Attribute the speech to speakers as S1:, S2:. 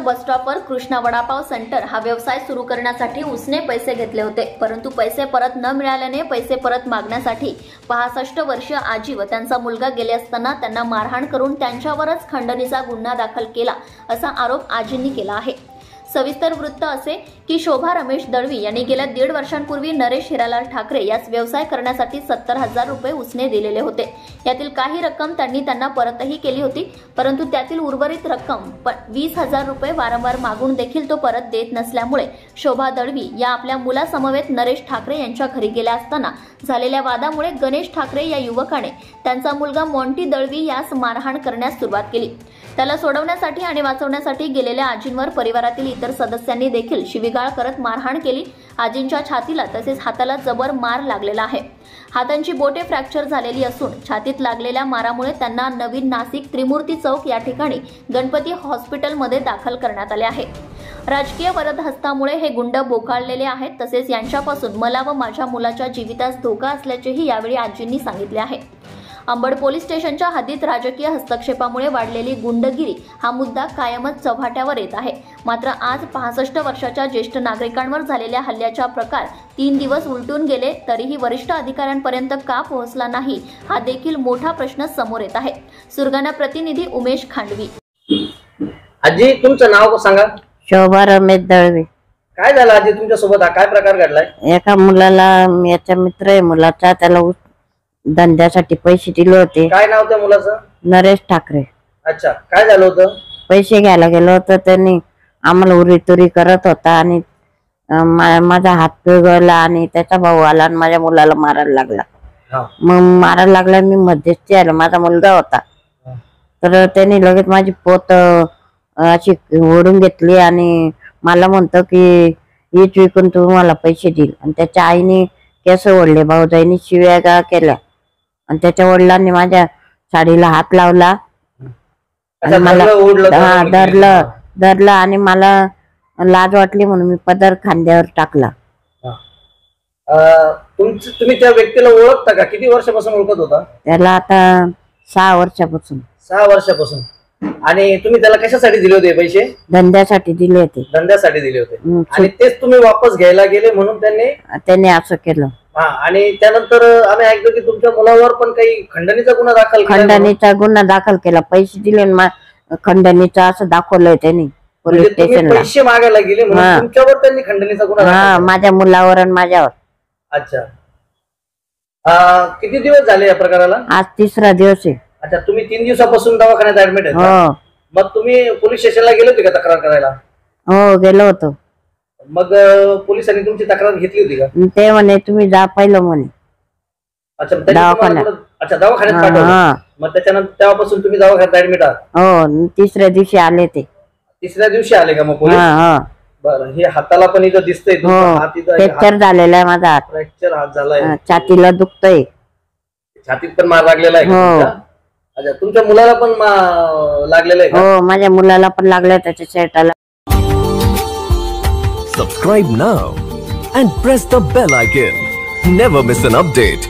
S1: बस स्टॉपवर Krishna vada pav centre हा व्यवसाय सुरू करण्यासाठी उसने पैसे घेतले होते, परंतु पैसे परत न मिळाल्याने पैसे परत मागण्यासाठी 65 वर्षीय आजी व त्यांचा मुलगा गेले असताना त्यांना मारहाण करून त्यांच्यावरच खंडणीचा गुन्हा दाखल केला असा आरोप आजींनी केला आहे। सविस्तर वृत्त असे की शोभा रमेश दळवी यांनी गेल्या 1.5 वर्षांपूर्वी नरेश हिरालाल ठाकरे यास व्यवसाय करण्यासाठी 70,000 रुपये उसने दिलेले होते। यातील काही रक्कम त्यांना परतही केली होती, परंतु त्यातील उर्वरित रक्कम 20,000 रुपये वारंवार मागून देखील तो परत देत नसल्यामुळे शोभा दळवी या आपल्या मुलासमवेत नरेश ठाकरे यांच्या घरी गेल्या असताना झालेल्या वादामुळे गणेश ठाकरे या युवकाने त्यांचा मुलगा मॉन्टी दळवी यास मारहाण करण्यास सुरुवात केली। त्याला सोडवण्यासाठी आणि वाचवण्यासाठी गेलेल्या आजींवर परिवारातील इतर सदस्यांनी देखील शिवीगाळ करत मारहाण केली। आजींच्या छातीला तसेच हाताला जबर मार लागलेला आहे। हातांची बोटे फ्रॅक्चर झालेली असून छातीत लागलेल्या मारामुळे त्यांना नवीन नाशिक त्रिमूर्ती चौक या ठिकाणी गणपती हॉस्पिटलमध्ये दाखल करण्यात आले आहे। राजकीय वरदहस्तामुळे हे गुंड बोकाळलेले आहेत, तसेच यांच्यापासून मला व माझ्या मुलाच्या जीवितास धोका असल्याचेही यावेळी आजींनी सांगितले आहे। अंबड पोलीस स्टेशनच्या हद्दीत राजकीय हस्तक्षेपामुळे वाढलेली गुंडगिरी हा मुद्दा कायमच चव्हाट्यावर येत आहे। मात्र आज 65 वर्षाच्या ज्येष्ठ नागरिकांवर झालेल्या हल्ल्याचा प्रकार 3 दिवस उलटून गेले तरीही वरिष्ठ अधिकाऱ्यांपर्यंत का पोहोचला नाही हा देखील मोठा प्रश्न समोर येत आहे। सुरगाणा प्रतिनिधी उमेश खांडवी।
S2: आजी तुमचं नाव सांगा।
S3: शोभा रमेश दळवी।
S2: काय झालं आजी तुमच्या सोबत, काय प्रकार घडलाय?
S3: एका मुलाला याचा मित्र आहे मुलाचा, त्याला धंद्यासाठी पैसे दिले होते।
S2: काय नाव त्या मुलाचं?
S3: नरेश ठाकरे।
S2: अच्छा, काय झालं होतं?
S3: पैसे घ्यायला गेलो होतो, त्यांनी आम्हाला उरीतुरी करत होता आणि माझा हात पिळगळला आणि त्याचा भाऊ आला आणि माझ्या मुलाला मारायला लागला। मग मारायला लागला, मी मध्यस्थी आलो, माझा मुलगा होता, तर त्यांनी लगेच माझी पोत अशी ओढून घेतली आणि मला म्हणतो की हीच विकून तुम्हाला पैसे देईल। आणि त्याच्या आईने केस ओढले, भाऊजाईने शिव्या केल्या आणि त्याच्या वडिलांनी माझ्या साडीला हात लावला आणि मला धरलं आणि मला लाज वाटली म्हणून मी पदर खांद्यावर टाकला।
S2: तुम्ही त्या व्यक्तीला ओळखता का? किती वर्षापासून ओळखत होता
S3: त्याला? आता 6 वर्षापासून।
S2: 6 वर्षापासून। आणि तुम्ही त्याला कशासाठी दिले होते पैसे?
S3: धंद्यासाठी दिले होते।
S2: धंद्यासाठी दिले होते आणि तेच तुम्ही वापस घ्यायला गेले म्हणून त्यांनी
S3: असं केलं।
S2: आणि त्यानंतर आम्ही ऐकलं की तुमच्या मुलावर पण काही खंडणीचा
S3: गुन्हा दाखल केला। पैसे दिले खंडणीचा असं दाखवलंय त्यांनी पोलीस स्टेशनला।
S2: पैसे मागायला गेले म्हणून तुमच्यावर त्यांनी खंडणीचा गुन्हा
S3: माझ्या मुलावर आणि माझ्यावर।
S2: अच्छा, किती दिवस झाले या प्रकाराला?
S3: आज 3रा दिवस आहे।
S2: अच्छा, तुम्ही 3 दिवसापासून दवाखान्यात ऍडमिट आहे? मग तुम्ही पोलीस स्टेशनला गेले होते का तक्रार करायला?
S3: हो, गेलो होतो।
S2: मग पोलिसांनी तुमची तक्रार घेतली होती का?
S3: ते म्हणे तुम्ही जा पहिलं म्हणे।
S2: अच्छा, दवाखान्यात पाठवलं। मग त्याच्यानंतर तेव्हापासून तुम्ही दवाखान्यात ऍडमिट आहात?
S3: हो, 3ऱ्या दिवशी आले ते।
S2: 3ऱ्या दिवशी आले का मग पोलीस? बरं, हे हाताला पण इथं दिसतंय
S3: फ्रॅक्चर झालेला आहे माझा हात।
S2: फ्रॅक्चर हात झालाय,
S3: छातीला दुखतंय,
S2: छातीत पण मार लागलेला आहे। अच्छा, तुमच्या मुलाला पण लागलेला आहे?
S3: हो, माझ्या मुलाला पण लागलाय त्याच्या शर्टाला।
S4: Subscribe now and press the bell icon. Never miss an update.